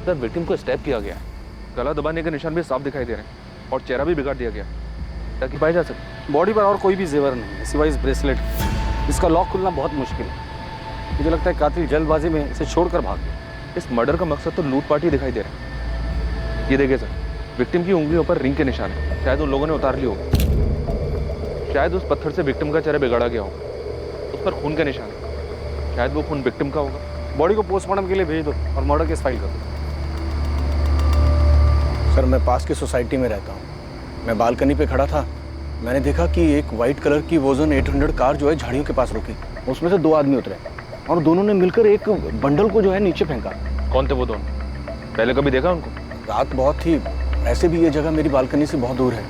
Sir victim को step किया गया है, गला दबाने के निशान भी साफ दिखाई दे रहे हैं और चेहरा भी बिगाड़ दिया गया ताकि पाया जा सके। बॉडी पर और कोई भी जेवर नहीं है सिवाय इस ब्रेसलेट। इसका लॉक खुलना बहुत मुश्किल है। मुझे लगता है कातिल जल्दबाजी में इसे छोड़कर भाग गया। इस मर्डर का मकसद तो लूटपाट ही दिखाई दे रहा है। ये देखिए सर, विक्टिम की उंगलियों पर रिंग के निशान है, शायद उन लोगों ने उतार ली होगी। शायद उस पत्थर से विक्टिम का चेहरा बिगाड़ा गया होगा। उस पर खून के निशान है, शायद वो खून विक्टिम का होगा। बॉडी को पोस्टमार्टम के लिए भेज दो और मर्डर केस फाइल कर दो। सर मैं पास की सोसाइटी में रहता हूँ। मैं बालकनी पे खड़ा था, मैंने देखा कि एक वाइट कलर की वोजन 800 कार जो है झाड़ियों के पास रुकी। उसमें से 2 आदमी उतरे और दोनों ने मिलकर एक बंडल को जो है नीचे फेंका। कौन थे वो दोनों? पहले कभी देखा उनको? रात बहुत थी, ऐसे भी ये जगह मेरी बालकनी से बहुत दूर है,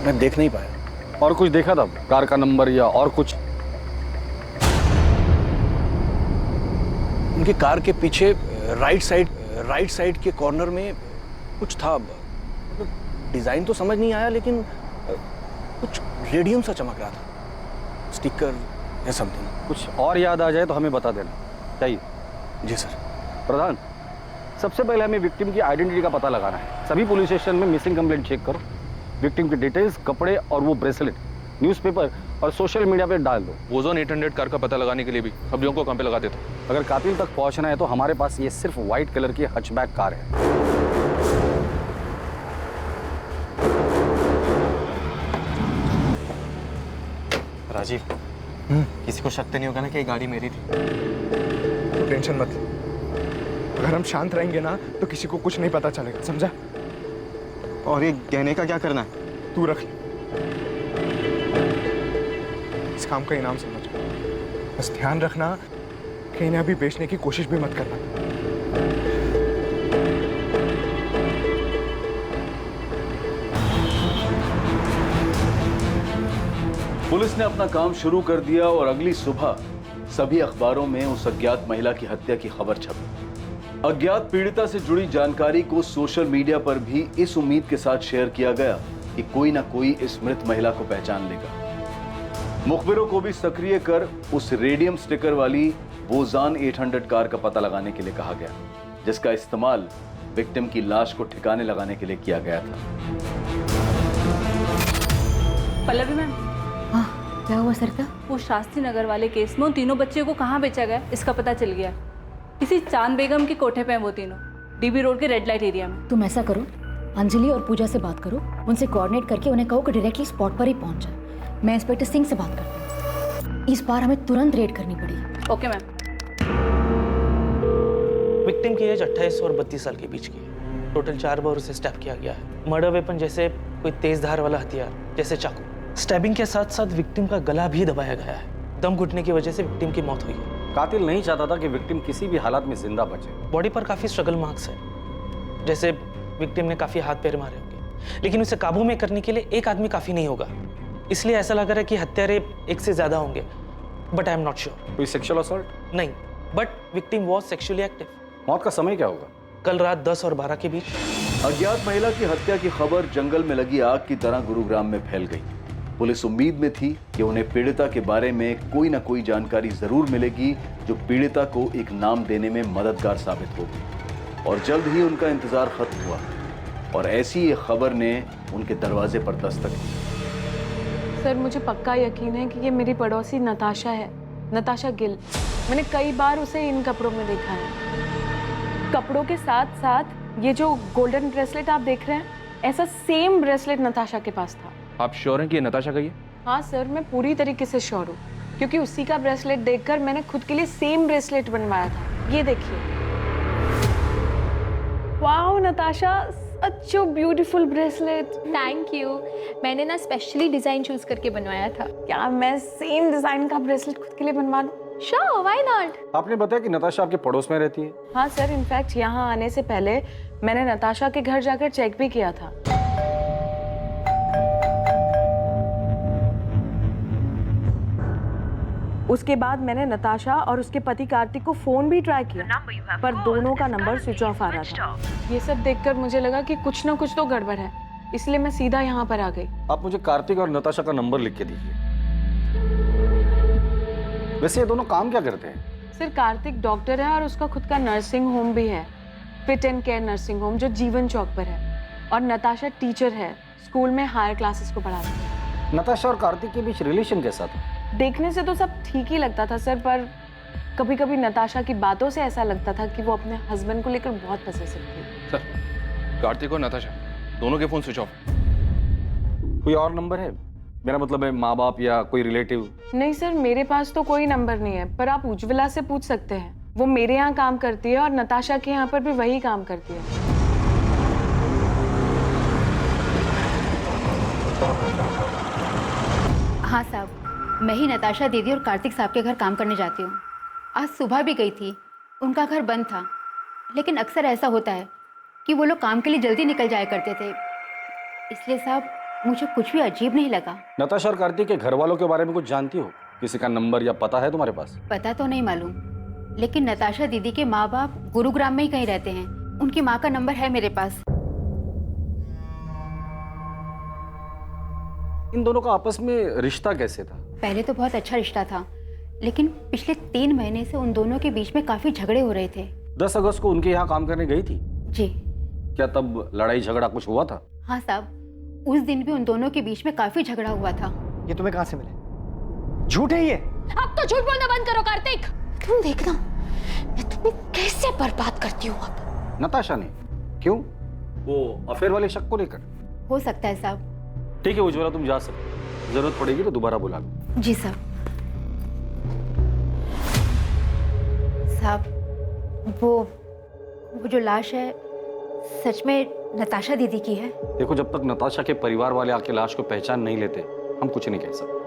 मैं देख नहीं पाया। और कुछ देखा था? कार का नंबर या और कुछ? उनकी कार के पीछे राइट साइड के कॉर्नर में कुछ था। डिजाइन तो समझ नहीं आया, लेकिन कुछ रेडियम सा चमक रहा था, स्टिकर या समथिंग। कुछ और याद आ जाए तो हमें बता देना। चाहिए? जी सर। प्रधान, सबसे पहले हमें विक्टिम की आइडेंटिटी का पता लगाना है। सभी पुलिस स्टेशन में मिसिंग कंप्लेंट चेक करो। विक्टिम की डिटेल्स, कपड़े और वो ब्रेसलेट न्यूज़पेपर और सोशल मीडिया पे डाल दो। वोजोन 800 कार का पता लगाने के लिए भी खबरियों को काम पे लगा देता। अगर कातिल तक पहुंचना है तो हमारे पास ये सिर्फ व्हाइट कलर की हचबैक कार है। राजीव, किसी को शक तो नहीं होगा ना कि ये गाड़ी मेरी थी? तो टेंशन मत ले। अगर हम शांत रहेंगे ना तो किसी को कुछ नहीं पता चलेगा, समझा? और ये गहने का क्या करना है? तू रख ले, इस काम का इनाम समझ। बस ध्यान रखना, कहीं ना अभी बेचने की कोशिश भी मत करना। पुलिस ने अपना काम शुरू कर दिया और अगली सुबह सभी अखबारों में उस अज्ञात महिला की हत्या की खबर छपी। अज्ञात पीड़िता से जुड़ी जानकारी को सोशल मीडिया पर भी इस उम्मीद के साथ शेयर किया गया कि कोई ना कोई इस मृत महिला को पहचान लेगा। मुखबिरों को भी सक्रिय कर उस रेडियम स्टिकर वाली वोजान 800 कार का पता लगाने के लिए कहा गया, जिसका इस्तेमाल विक्टिम की लाश को ठिकाने लगाने के लिए किया गया था। पल्लवी मैम, हाँ क्या हुआ सरिता? वो शास्त्री नगर वाले केस में उन तीनों बच्चों को कहाँ बेचा गया इसका पता चल गया। किसी चांद बेगम के कोठे पे हैं वो तीनों, डीबी रोड के रेड लाइट एरिया में। तुम ऐसा करो, अंजलि और पूजा से बात करो, उनसे कोऑर्डिनेट करके उन्हें कहो कि डायरेक्टली स्पॉट पर ही पहुंच जाए। मैं इंस्पेक्टर सिंह से बात करती हूँ। इस बार हमें तुरंत रेड करनी पड़ेगी। Okay ma'am. विक्टिम की एज 28 और 32 साल के बीच की है। टोटल 4 बार उसे स्टैब किया गया है। मर्डर वेपन जैसे कोई तेज धार वाला हथियार जैसे चाकू। स्टैबिंग के साथ साथ विक्टिम का गला भी दबाया गया है। दम घुटने की वजह से विक्टिम की मौत हुई है। कातिल नहीं चाहता था कि विक्टिम किसी भी हालात में जिंदा बचे। बॉडी पर काफी स्ट्रगल मार्क्स है, जैसे विक्टिम ने काफी हाथ पैर मारे होंगे, लेकिन उसे काबू में करने के लिए एक आदमी काफी नहीं होगा। इसलिए ऐसा लग रहा है कि हत्यारे एक से ज्यादा होंगे, but I am not sure. कोई सेक्सुअल असॉल्ट? नहीं, but victim was sexually active. मौत का समय क्या होगा? कल रात 10 और 12 के बीच। अज्ञात महिला की हत्या की खबर जंगल में लगी आग की तरह गुरुग्राम में फैल गई। पुलिस उम्मीद में थी कि उन्हें पीड़िता के बारे में कोई ना कोई जानकारी जरूर मिलेगी जो पीड़िता को एक नाम देने में मददगार साबित होगी। और जल्द ही उनका इंतजार खत्म हुआ और ऐसी एक खबर ने उनके दरवाजे पर दस्तक दी। सर मुझे पक्का यकीन है कि ये मेरी पड़ोसी नताशा है, नताशा गिल। मैंने कई बार उसे इन कपड़ों में देखा है। कपड़ों के साथ साथ ये जो गोल्डन ब्रेसलेट आप देख रहे हैं, ऐसा सेम ब्रेसलेट नताशा के पास था। आप श्योर हैं कि ये नताशा का ही है? हाँ सर, मैं पूरी तरीके से श्योर हूँ, क्योंकि उसी का ब्रेसलेट देखकर मैंने खुद के लिए सेम ब्रेसलेट बनवाया था। ये देखिए। Wow Natasha, such a beautiful bracelet. Thank you. मैंने ना स्पेशली डिजाइन चूज करके बनवाया था। क्या मैं सेम डिजाइन का ब्रेसलेट खुद के लिए बनवा दूं? Sure, why not. आपने बताया कि नताशा आपके पड़ोस में रहती है? हाँ सर, इनफैक्ट यहाँ आने से पहले मैंने नताशा के घर जाकर चेक भी किया था। उसके बाद मैंने नताशा और उसके पति कार्तिक को फोन भी ट्राई किया, पर दोनों का नंबर स्विच ऑफ आ रहा था। ये सब देखकर मुझे लगा कि कुछ ना कुछ तो गड़बड़ है, इसलिए मैं सीधा यहाँ पर आ गई। आप मुझे कार्तिक और नताशा का नंबर लिख के दीजिए। वैसे ये दोनों काम क्या करते हैं? सर कार्तिक डॉक्टर है और उसका खुद का नर्सिंग होम भी है। Fit and care nursing home जो जीवन चौक पर है। और नताशा टीचर है, स्कूल में हायर क्लासेस को पढ़ाती है। नताशा और कार्तिक के बीच रिलेशन कैसा था? देखने से तो सब ठीक ही लगता था सर, पर कभी कभी नताशा की बातों से ऐसा लगता था कि वो अपने हस्बैंड को लेकर बहुत पसेसिव थी। सर, कार्तिक और नताशा दोनों के फोन स्विच ऑफ। कोई और नंबर है? मेरा मतलब है माँ बाप या कोई रिलेटिव? नहीं सर, मेरे पास तो कोई नंबर नहीं है, पर आप उज्ज्वला से पूछ सकते हैं। वो मेरे यहाँ काम करती है और नताशा के यहाँ पर भी वही काम करती है। हाँ साहब, मैं ही नताशा दीदी और कार्तिक साहब के घर काम करने जाती हूँ। आज सुबह भी गई थी, उनका घर बंद था, लेकिन अक्सर ऐसा होता है कि वो लोग काम के लिए जल्दी निकल जाया करते थे, इसलिए साहब मुझे कुछ भी अजीब नहीं लगा। नताशा और कार्तिक के घर वालों के बारे में कुछ जानती हो? किसी का नंबर या पता है तुम्हारे पास? पता तो नहीं मालूम, लेकिन नताशा दीदी के माँ बाप गुरुग्राम में ही कहीं रहते हैं। उनकी माँ का नंबर है मेरे पास। इन दोनों का आपस में रिश्ता कैसे था? पहले तो बहुत अच्छा रिश्ता था, लेकिन पिछले 3 महीने से उन दोनों के बीच में काफी झगड़े हो रहे थे। 10 अगस्त को उनके यहाँ काम करने गई थी? जी। क्या तब लड़ाई झगड़ा कुछ हुआ था? हाँ साहब, उस दिन भी उन दोनों के बीच में काफी झगड़ा हुआ था। ये तुम्हें कहाँ से मिले? झूठ है ये। अब तो झूठ बोलना बंद करो कार्तिक। तुम देखना मैं तुम्हें कैसे बर्बाद करती हूँ अब। नताशा ने? क्यों? वो अफेयर वाले शक को लेकर? हो सकता है साहब। ठीक है उज्ज्वला, तुम जा सकते, जरूरत पड़ेगी तो दोबारा बुला लो। जी साहब। साहब, वो जो लाश है सच में नताशा दीदी की है? देखो, जब तक नताशा के परिवार वाले आके लाश को पहचान नहीं लेते हम कुछ नहीं कह सकते।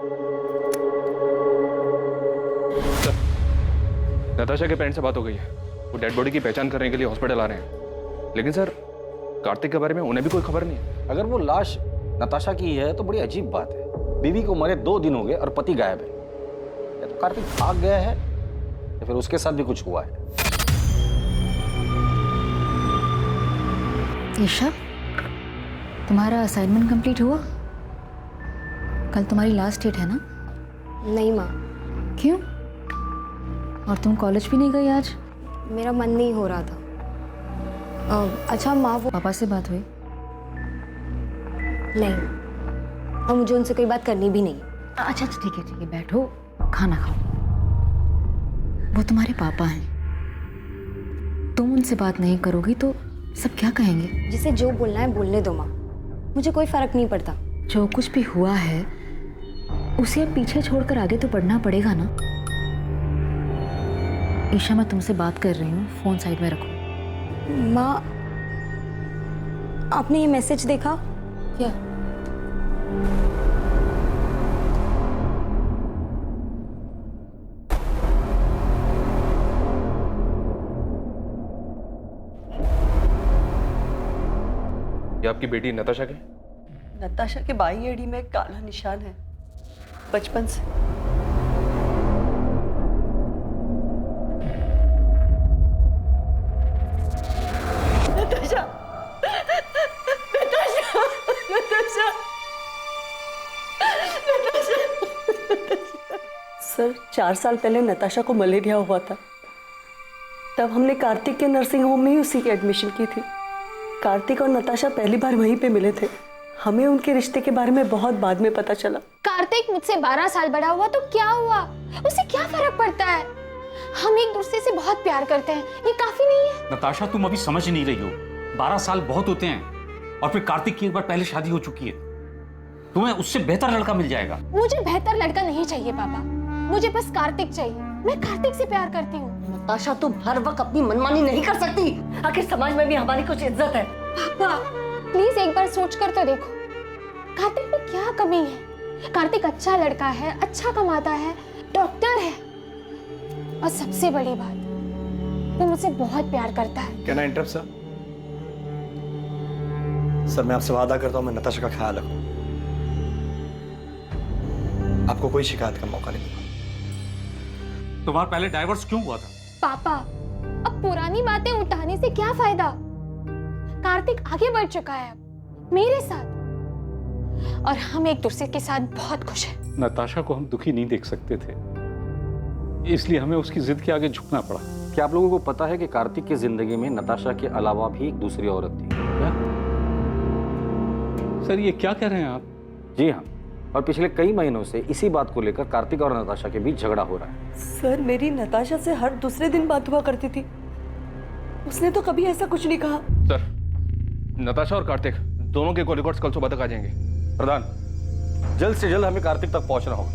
नताशा के पेरेंट्स से बात हो गई है, वो डेड बॉडी की पहचान करने के लिए हॉस्पिटल आ रहे हैं, लेकिन सर कार्तिक के बारे में उन्हें भी कोई खबर नहीं है। अगर वो लाश नताशा की है तो बड़ी अजीब बात है। बीवी को मरे 2 दिन हो गए और पति गायब है। या तो कार्तिक भाग गया है या फिर उसके साथ भी कुछ हुआ है। ईशा, तुम्हारा असाइनमेंट कंप्लीट हुआ? कल तुम्हारी लास्ट डेट है ना? नहीं माँ। क्यों? और तुम कॉलेज भी नहीं गई आज? मेरा मन नहीं हो रहा था। अच्छा माँ, वो पापा से बात हुई? नहीं, और मुझे उनसे कोई बात करनी भी नहीं। अच्छा ठीक है बैठो, खाना खाओ। वो तुम्हारे पापा हैं, तुम उनसे बात नहीं करोगी तो सब क्या कहेंगे? जिसे जो बोलना है बोलने दो माँ, मुझे कोई फर्क नहीं पड़ता। जो कुछ भी हुआ है उसे अब पीछे छोड़कर आगे तो बढ़ना पड़ेगा ना। ईशा, मैं तुमसे बात कर रही हूँ, फोन साइड में रखो। माँ, आपने ये मैसेज देखा? क्या? ये आपकी बेटी नताशा के? नताशा के बाई एड़ी में एक काला निशान है, बचपन से। नताशा, नताशा, नताशा, नताशा। सर, 4 साल पहले नताशा को मलेरिया हुआ था, तब हमने कार्तिक के नर्सिंग होम में ही उसी की एडमिशन की थी। कार्तिक और नताशा पहली बार वहीं पे मिले थे। हमें उनके रिश्ते के बारे में बहुत बाद में पता चला। कार्तिक मुझसे 12 साल बड़ा हुआ तो क्या हुआ, उसे क्या फर्क पड़ता है? हम एक दूसरे से बहुत प्यार करते हैं, ये काफी नहीं है? नताशा, तुम अभी समझ नहीं रही हो। 12 साल बहुत होते हैं, और फिर कार्तिक की एक बार पहले शादी हो चुकी है। तुम्हें उससे बेहतर लड़का मिल जाएगा। मुझे बेहतर लड़का नहीं चाहिए पापा, मुझे बस कार्तिक चाहिए। मैं कार्तिक से प्यार करती हूँ। नताशा, तुम हर वक्त अपनी मनमानी नहीं कर सकती। आखिर समाज में भी हमारी कुछ इज्जत है। पापा प्लीज एक बार सोच कर तो देखो, कार्तिक में क्या कमी है? कार्तिक अच्छा लड़का है, अच्छा कमाता है, डॉक्टर है, और सबसे बड़ी बात, वो मुझसे बहुत प्यार करता है। Can I interrupt sir? Sir, मैं आपसे वादा करता हूँ मैं नताशा का ख्याल रखूँ, आपको कोई शिकायत का मौका नहीं दूंगा। तुम्हारा पहले डाइवोर्स क्यों हुआ था? पापा, अब पुरानी बातें उठाने से क्या फायदा? कार्तिक आगे बढ़ चुका है अब मेरे साथ, और हम एक दूसरे के साथ बहुत खुश हैं। नताशा को हम दुखी नहीं देख सकते थे, इसलिए हमें उसकी जिद के आगे झुकना पड़ा। क्या आप लोगों को पता है कि कार्तिक की जिंदगी में नताशा के अलावा भी एक दूसरी औरत थी? क्या? सर ये क्या कह रहे हैं आप? जी हाँ, और पिछले कई महीनों से इसी बात को लेकर कार्तिक और नताशा के बीच झगड़ा हो रहा है। सर मेरी नताशा से हर दूसरे दिन बात हुआ करती थी, उसने तो कभी ऐसा कुछ नहीं कहा। सर, नताशा और कार्तिक दोनों के कॉल रिकॉर्ड्स कल सुबह तक आ जाएंगे। प्रधान, जल्द से जल्द हमें कार्तिक तक पहुंचना होगा।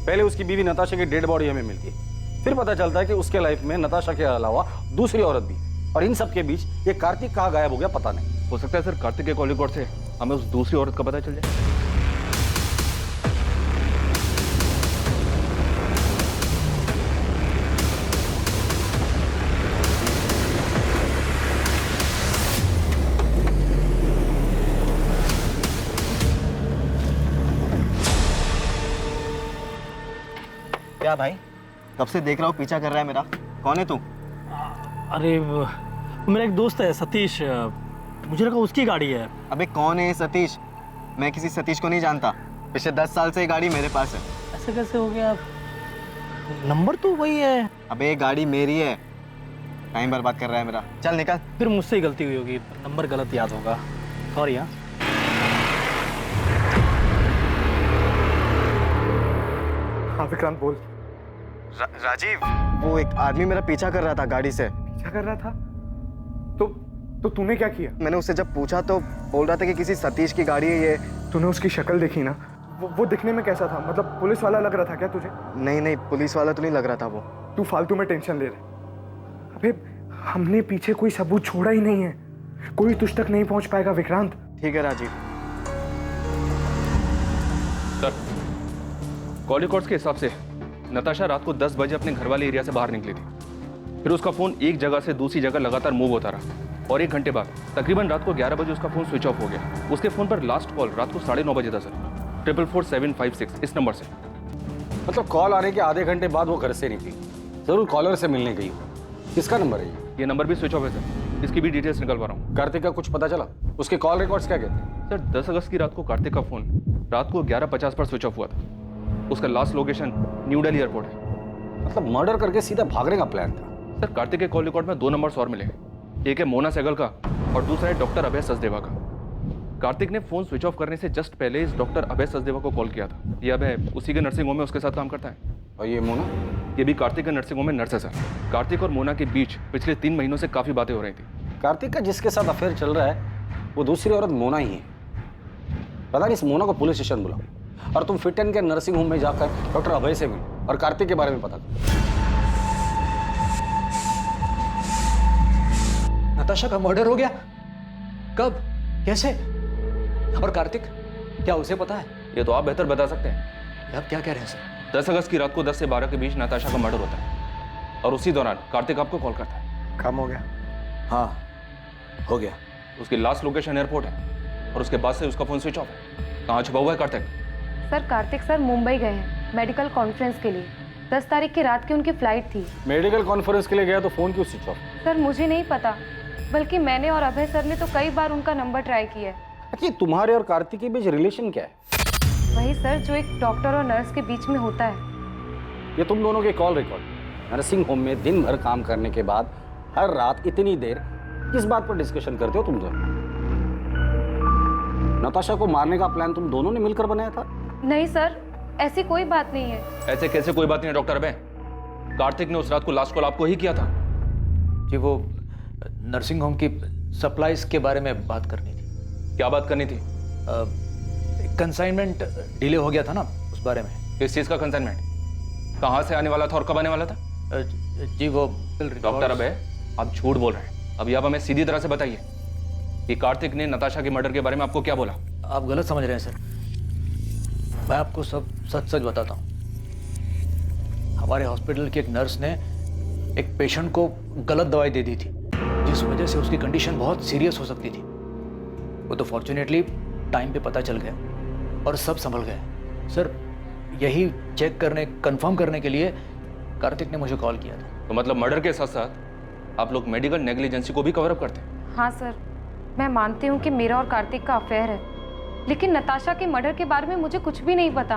पहले उसकी बीवी नताशा की डेड बॉडी हमें मिलती है, फिर पता चलता है कि उसके लाइफ में नताशा के अलावा दूसरी औरत भी, और इन सब के बीच ये कार्तिक कहाँ गायब हो गया पता नहीं। हो सकता है सर कार्तिक के कॉल रिकॉर्ड से हमें उस दूसरी औरत का पता चल जाए। क्या भाई, कब से देख रहा हूँ पीछा कर रहा है मेरा। कौन है तू? अरे मेरा एक दोस्त है सतीश, मुझे लगा उसकी गाड़ी है। अबे कौन है ये सतीश? मैं किसी सतीश को नहीं जानता। पिछले 10 साल से ये गाड़ी मेरे पास है। ऐसे कैसे हो गया? नंबर तो वही है। अबे ये गाड़ी मेरी है। टाइम बर्बाद कर रहा है मेरा। चल निकल। फिर मुझसे ही गलती हुई होगी, नंबर गलत याद होगा। सॉरी। हाँ हाँ विक्रांत बोल। राजीव, वो एक आदमी मेरा पीछा कर रहा था गाड़ी से। पीछा कर रहा था? तो तूने क्या किया? मैंने उससे जब पूछा तो बोल रहा था कि किसी सतीश की गाड़ी है ये। तूने उसकी शक्ल देखी ना? वो दिखने में कैसा था? मतलब पुलिस वाला लग रहा था क्या तुझे? नहीं, पुलिस वाला तो नहीं लग रहा था वो। तू फालतू में टेंशन ले रहा। अबे हमने पीछे कोई सबूत छोड़ा ही नहीं है, कोई तुझ तक नहीं पहुंच पाएगा विक्रांत। ठीक है राजीव। सर, कॉल रिकॉर्ड्स के हिसाब से नताशा रात को 10 बजे अपने घर वाले एरिया से बाहर निकली थी। फिर उसका फोन एक जगह से दूसरी जगह लगातार मूव होता रहा, और 1 घंटे बाद तकरीबन रात को 11 बजे उसका फोन स्विच ऑफ हो गया। उसके फोन पर लास्ट कॉल रात को 9:30 बजे था सर, 44756 इस नंबर से। मतलब कॉल आने के आधे घंटे बाद वो घर से निकली, जरूर कॉलर से मिलने गई। किसका नंबर है ये नंबर भी स्विच ऑफ है सर, इसकी भी डिटेल्स निकलवा रहा हूँ। कार्तिक का कुछ पता चला? उसके कॉल रिकॉर्ड्स क्या कहते हैं? सर 10 अगस्त की रात को कार्तिक का फोन रात को 11:50 पर स्विच ऑफ हुआ था। उसका last location new Delhi airport है। मतलब मर्डर करके सीधा भागने का प्लान था। सर कार्तिक के कॉल रिकॉर्ड में 2 नंबर्स और मिले, एक है मोना सहगल का और दूसरा है डॉक्टर अभय सचदेवा का। कार्तिक ने फोन स्विच ऑफ करने से जस्ट पहले इस डॉक्टर अभय सचदेवा को कॉल किया था। ये अभय उसी के नर्सिंग होम में उसके साथ काम करता है। और ये मोना? ये भी कार्तिक के नर्सिंग होम में नर्स है सर। कार्तिक और मोना के बीच पिछले 3 महीनों से काफी बातें हो रही थी। कार्तिक का जिसके साथ अफेयर चल रहा है वो दूसरी औरत मोना ही है। पता नहीं, इस मोना को पुलिस स्टेशन बुलाओ और तुम फिट एंड के नर्सिंग होम में जाकर डॉक्टर अभय से मिलो और कार्तिक के बारे में पता करो। नताशा का मर्डर हो गया? कब? कैसे? और कार्तिक, क्या उसे पता है? ये तो आप बेहतर बता सकते हैं। आप क्या कह रहे हैं सर? 10 अगस्त की रात को 10 से 12 के बीच नताशा का मर्डर होता है, और उसी दौरान कार्तिक आपको कॉल करता है। काम हो गया? हाँ हो गया। उसकी लास्ट लोकेशन एयरपोर्ट है, और उसके बाद से उसका फोन स्विच ऑफ है। कहाँ छुपा हुआ है कार्तिक? सर कार्तिक सर मुंबई गए हैं मेडिकल कॉन्फ्रेंस के लिए। 10 तारीख की रात की उनकी फ्लाइट थी। मेडिकल कॉन्फ्रेंस के लिए गया तो फोन क्यों स्विच ऑफ? सर मुझे नहीं पता, बल्कि मैंने और अभय सर ने तो कई बार उनका नंबर ट्राई किया है। अच्छा, तुम्हारे और कार्तिक के बीच रिलेशन क्या है? वही सर जो एक डॉक्टर और नर्स के बीच में होता है। ये तुम दोनों के कॉल रिकॉर्ड। नर्सिंग होम में दिन भर काम करने के बाद हर रात इतनी देर किस बात पर डिस्कशन करते हो तुम दोनों? नताशा को मारने का प्लान तुम दोनों ने मिलकर बनाया था? नहीं सर, ऐसी कोई बात नहीं है। ऐसे कैसे कोई बात नहीं है डॉक्टर अभय? कार्तिक ने उस रात को लास्ट कॉल आपको ही किया था। जी वो नर्सिंग होम की सप्लाईज के बारे में बात करनी थी। क्या बात करनी थी? कंसाइनमेंट डिले हो गया था ना, उस बारे में। किस चीज का कंसाइनमेंट? कहाँ से आने वाला था और कब आने वाला था? जी वो डॉक्टर अभय, आप झूठ बोल रहे हैं। अभी आप हमें सीधी तरह से बताइए कि कार्तिक ने नताशा के मर्डर के बारे में आपको क्या बोला? आप गलत समझ रहे हैं सर, मैं आपको सब सच सच बताता हूँ। हमारे हॉस्पिटल की एक नर्स ने एक पेशेंट को गलत दवाई दे दी थी, जिस वजह से उसकी कंडीशन बहुत सीरियस हो सकती थी। वो तो फॉर्चुनेटली टाइम पे पता चल गया और सब संभल गया। सर यही चेक करने, कंफर्म करने के लिए कार्तिक ने मुझे कॉल किया था। तो मतलब मर्डर के साथ साथ आप लोग मेडिकल नेग्लिजेंसी को भी कवर अप करते हैं? हाँ सर, मैं मानती हूँ कि मेरा और कार्तिक का अफेयर है, लेकिन नताशा के मर्डर के बारे में मुझे कुछ भी नहीं पता।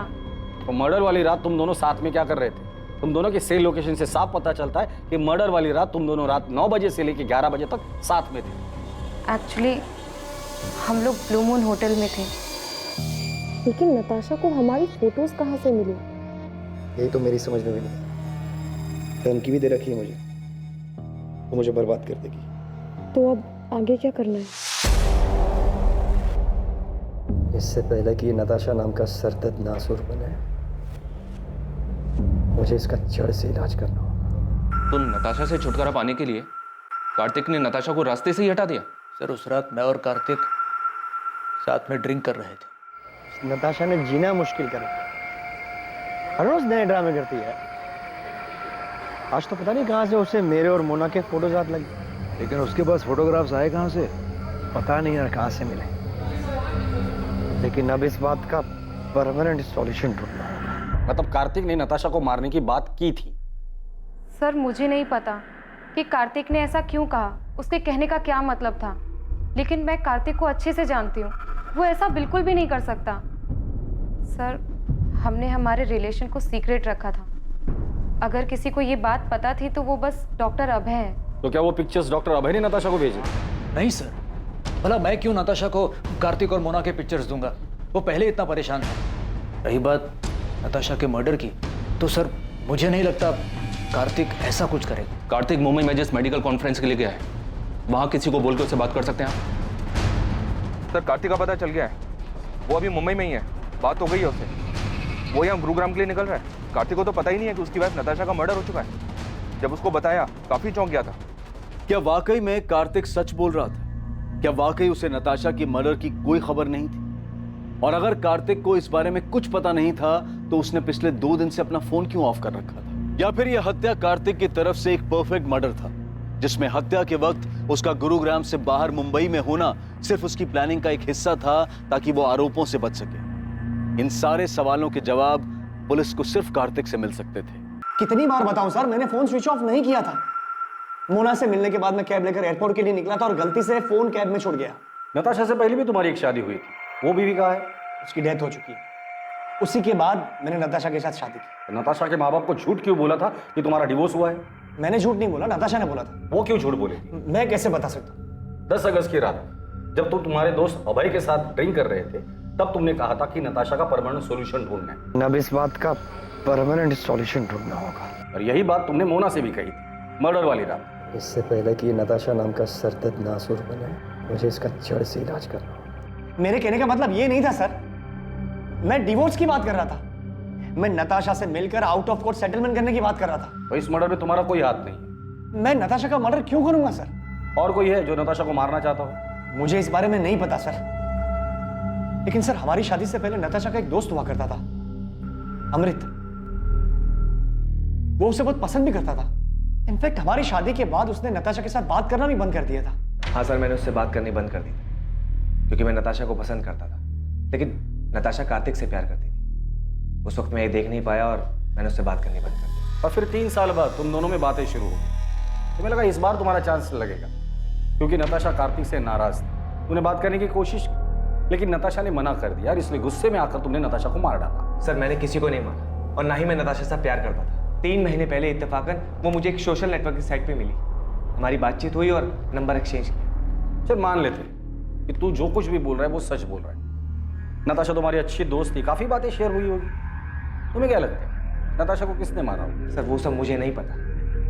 तो मर्डर वाली रात तुम दोनों साथ में क्या कर रहे थे? तुम दोनों के सेल लोकेशन से साफ पता चलता है कि मर्डर वाली रात तुम दोनों रात 9 बजे से लेकर 11 बजे तक साथ में थे। एक्चुअली हम लोग ब्लू मून होटल में थे। लेकिन नताशा को हमारी फोटोज कहाँ से मिली? यही तो मेरी समझ में भी नहीं। धमकी भी दे रखी है मुझे, वो मुझे बर्बाद कर देगी। तो अब आगे क्या करना है? इससे पहले कि नताशा नाम का सरदर्द नासुर बने, मुझे इसका जड़ से इलाज करना होगा। तो नताशा से छुटकारा पाने के लिए कार्तिक ने नताशा को रास्ते से ही हटा दिया? सर उस रात मैं और कार्तिक साथ में ड्रिंक कर रहे थे। नताशा ने जीना मुश्किल कर रखा। हर रोज नए ड्रामे करती है। आज तो पता नहीं कहां से उसे मेरे और मोना के फोटोज हाथ लगे। लेकिन उसके पास फोटोग्राफ्स आए कहाँ से? पता नहीं यार कहां से मिले। लेकिन अब इस बात का परमानेंट सॉल्यूशन ढूंढना होगा। मतलब कार्तिक ने नताशा को मारने की बात की थी? सर मुझे नहीं पता कि कार्तिक ने ऐसा क्यों कहा, उसके कहने का क्या मतलब था, लेकिन मैं कार्तिक को अच्छे से जानती हूँ, वो ऐसा बिल्कुल भी नहीं कर सकता। सर हमने हमारे रिलेशन को सीक्रेट रखा था। अगर किसी को ये बात पता थी तो वो बस डॉक्टर अभय है। तो क्या वो पिक्चर्स डॉक्टर अभय ने नताशा को भेजी? नहीं सर, भला मैं क्यों नताशा को कार्तिक और मोना के पिक्चर्स दूंगा? वो पहले इतना परेशान है। रही बात नताशा के मर्डर की, तो सर मुझे नहीं लगता कार्तिक ऐसा कुछ करेगा। कार्तिक मुंबई में जिस मेडिकल कॉन्फ्रेंस के लिए गया है, वहां किसी को बोल के उससे बात कर सकते हैं आप? सर कार्तिक का पता चल गया है, वो अभी मुंबई में ही है, बात हो गई है उससे। वो यहाँ गुरुग्राम के लिए निकल रहा है। कार्तिक को तो पता ही नहीं है कि उसकी वाइफ नताशा का मर्डर हो चुका है। जब उसको बताया काफी चौंक गया था। क्या वाकई में कार्तिक सच बोल रहा था? क्या वाकई उसे नताशा की मर्डर की कोई खबर नहीं थी? और अगर कार्तिक को इस बारे में कुछ पता नहीं था तो उसने पिछले 2 दिन से अपना फोन क्यों ऑफ कर रखा था? या फिर यह हत्या कार्तिक की तरफ से एक परफेक्ट मर्डर था, जिसमें हत्या के वक्त उसका गुरुग्राम से बाहर मुंबई में होना सिर्फ उसकी प्लानिंग का एक हिस्सा था ताकि वो आरोपों से बच सके? इन सारे सवालों के जवाब पुलिस को सिर्फ कार्तिक से मिल सकते थे। कितनी बार बताऊं सर, मैंने फोन स्विच ऑफ नहीं किया था। मोना से मिलने के बाद मैं कैब लेकर एयरपोर्ट के लिए निकला था और गलती से फोन कैब में छूट गया। नताशा से पहले भी तुम्हारी एक शादी हुई थी, वो बीवी कहाँ है? उसकी डेथ हो चुकी है। उसी के बाद मैंने नताशा के साथ शादी की। नताशा के माँ बाप को झूठ क्यों बोला था कि तुम्हारा डिवोर्स हुआ है? मैंने झूठ नहीं बोला, नताशा ने बोला था। वो क्यों झूठ बोली? मैं कैसे बता सकता हूँ? 10 अगस्त की रात जब तुम तुम्हारे दोस्त अभय के साथ ड्रिंक कर रहे थे, तब तुमने कहा था कि नताशा का परमानेंट सॉल्यूशन ढूंढना है। अब इस बात का परमानेंट सॉल्यूशन ढूंढना होगा। और यही बात तुमने मोना से भी कही थी मर्डर वाली रात। इससे पहले कि नताशा नाम का सरदर्द नासुर बने, मुझे इसका जड़ से इलाज करना होगा। मेरे कहने का मतलब ये नहीं था सर, मैं डिवोर्स की बात कर रहा था। मैं नताशा से मिलकर आउट ऑफ कोर्ट सेटलमेंट करने की बात कर रहा था। तो इस मर्डर में तुम्हारा कोई हाथ नहीं? मैं नताशा का मर्डर क्यों करूंगा सर? और कोई है जो नताशा को मारना चाहता हो? मुझे इस बारे में नहीं पता सर, लेकिन सर हमारी शादी से पहले नताशा का एक दोस्त हुआ करता था, अमृत। वो उसे बहुत पसंद भी करता था। इनफैक्ट हमारी शादी के बाद उसने नताशा के साथ बात करना भी बंद कर दिया था। हाँ सर, मैंने उससे बात करनी बंद कर दी क्योंकि मैं नताशा को पसंद करता था, लेकिन नताशा कार्तिक से प्यार करती थी। उस वक्त मैं ये देख नहीं पाया और मैंने उससे बात करनी बंद कर दी। और फिर 3 साल बाद तुम दोनों में बातें शुरू हो गई। तुम्हें लगा इस बार तुम्हारा चांस लगेगा, क्योंकि नताशा कार्तिक से नाराज थी। तूने बात करने की कोशिश की, लेकिन नताशा ने मना कर दिया और इसलिए गुस्से में आकर तुमने नताशा को मार डाला। सर मैंने किसी को नहीं मारा और ना ही मैं नताशा से प्यार करता था। 3 महीने पहले इत्तेफाकन वो मुझे एक सोशल नेटवर्क की साइट पे मिली। हमारी बातचीत हुई और नंबर एक्सचेंज किया। चल मान लेते कि तू जो कुछ भी बोल रहा है वो सच बोल रहा है। नताशा तुम्हारी अच्छी दोस्त थी, काफी बातें शेयर हुई होगी। तुम्हें क्या लगता है नताशा को किसने मारा होगा? सर वो सब मुझे नहीं पता,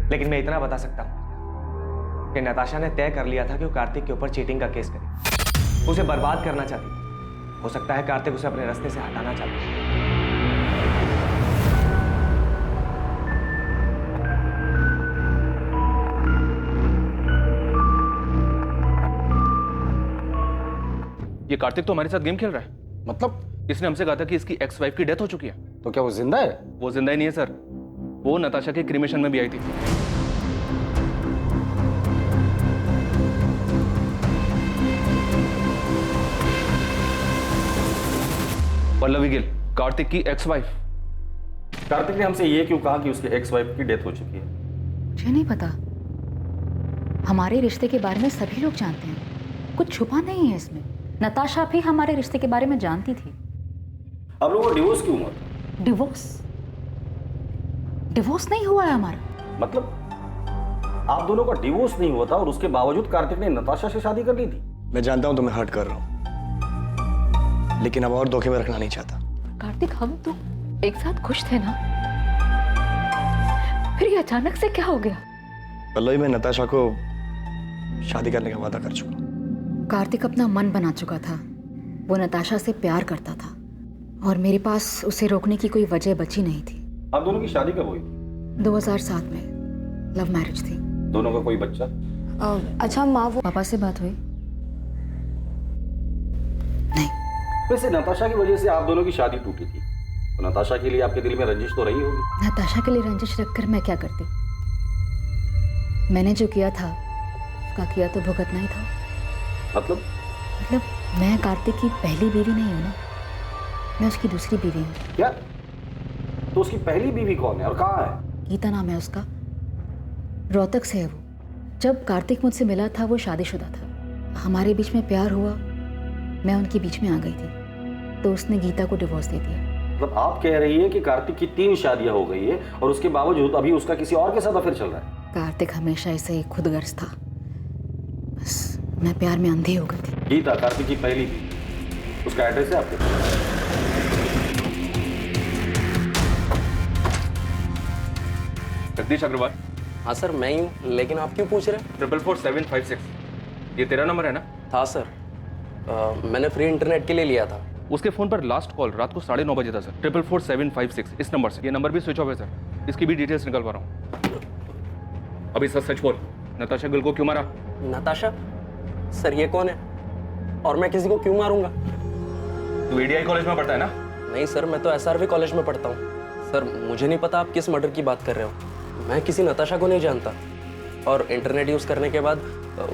लेकिन मैं इतना बता सकता हूँ कि नताशा ने तय कर लिया था कि वो कार्तिक के ऊपर चीटिंग का केस करे। उसे बर्बाद करना चाहती थी। हो सकता है कार्तिक उसे अपने रास्ते से हटाना चाहता है। ये कार्तिक तो हमारे साथ गेम खेल रहा है। मतलब? इसने हमसे कहा था कि इसकी एक्स वाइफ की डेथ हो चुकी है। तो क्या वो जिंदा है? वो जिंदा ही नहीं है सर, वो नताशा के क्रीमेशन में भी आई थी। पल्लवी गिल, कार्तिक की एक्स वाइफ। कार्तिक ने हमसे ये क्यों कहा कि उसकी एक्स वाइफ की डेथ हो चुकी है? मुझे नहीं पता। हमारे रिश्ते के बारे में सभी लोग जानते हैं, कुछ छुपा नहीं है इसमें। नताशा भी हमारे रिश्ते के बारे में जानती थी। अब लोगों को डिवोर्स क्यों हुआ? डिवोर्स? डिवोर्स नहीं हुआ है हमारा। मतलब आप दोनों का डिवोर्स नहीं हुआ था और उसके बावजूद कार्तिक ने नताशा से शादी कर ली थी। मैं जानता हूं तुम्हें हर्ट कर रहा हूं, लेकिन अब और धोखे में रखना नहीं चाहता। कार्तिक, हम तो एक साथ खुश थे ना, फिर ये अचानक से क्या हो गया? पल्लवी, मैं नताशा को शादी करने का वादा कर चुका। कार्तिक अपना मन बना चुका था। वो नताशा से प्यार करता था और मेरे पास उसे रोकने की कोई वजह बची नहीं थी। आप दोनों की शादी कब हुई? 2007 में लव मैरिज थी। दोनों का कोई बच्चा? अच्छा माँ, वो पापा से बात हुई? नहीं। वैसे नताशा की वजह से आप दोनों की शादी टूटी थी, तो नताशा के लिए आपके दिल में रंजिश तो रही होगी। नताशा के लिए रंजिश रखकर मैं क्या करती? मैंने जो किया था उसका किया तो भुगतना ही था। मतलब मैं कार्तिक की पहली बीवी नहीं हूँ ना, मैं उसकी दूसरी बीवी हूँ। क्या? तो उसकी पहली बीवी कौन है और कहाँ है? गीता नाम है उसका, रोहतक से है वो। जब कार्तिक मुझसे मिला था वो शादीशुदा था, हमारे बीच में प्यार हुआ, मैं उनके बीच में आ गई थी, तो उसने गीता को डिवोर्स दे दिया। मतलब आप कह रही है कि कार्तिक की 3 शादियां हो गई है और उसके बावजूद अभी उसका किसी और के साथ अफेयर चल रहा है? कार्तिक हमेशा ऐसे ही खुदगर्ज था, बस मैं प्यार में अंधी हो गई थी। गीता कार्तिक की पहली बीवी, उसका एड्रेस है आपके पास? जगदीश अग्रवाल। हाँ सर, मैं ही हूँ, लेकिन आप क्यों पूछ रहे हैं? 444756, ये तेरा नंबर है ना? था सर, मैंने फ्री इंटरनेट के लिए लिया था। उसके फोन पर लास्ट कॉल रात को 9:30 बजे था सर, 444756, इस नंबर से। ये नंबर भी स्विच ऑफ है सर, इसकी भी डिटेल्स निकलवा रहा हूँ। अभी सच सच बोल, नताशा गिल को क्यों मारा? नताशा? सर ये कौन है और मैं किसी को क्यों मारूंगा? तू एडीआई कॉलेज में पढ़ता है ना? नहीं सर, मैं तो एसआरवी कॉलेज में पढ़ता हूँ। सर मुझे नहीं पता आप किस मर्डर की बात कर रहे हो। मैं किसी नताशा को नहीं जानता, और इंटरनेट यूज़ करने के बाद